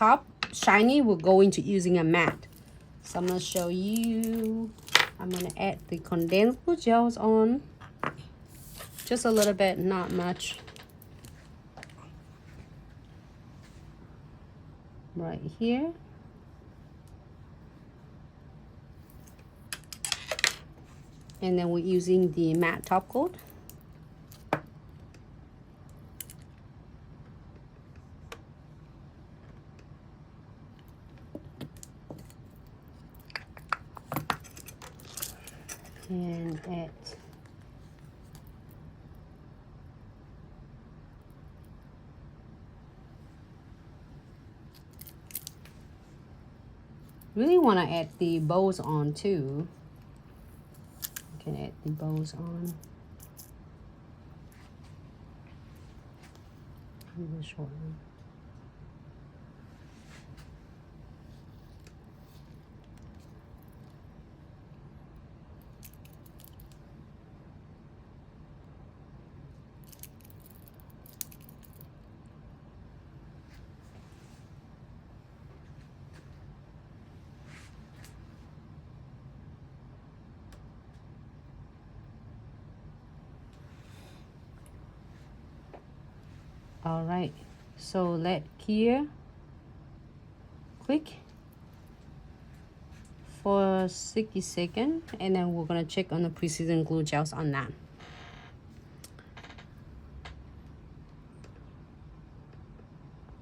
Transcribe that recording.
top shiny, we'll go into using a matte. So I'm going to show you. I'm going to add the condensed glue gels on. Just a little bit, not much. Right here. And then we're using the matte top coat. And add really want to add the bows on too. You can add the bows on. Maybe a short one. All right, so let here click for 60 seconds, and then we're gonna check on the precision glue gels on that.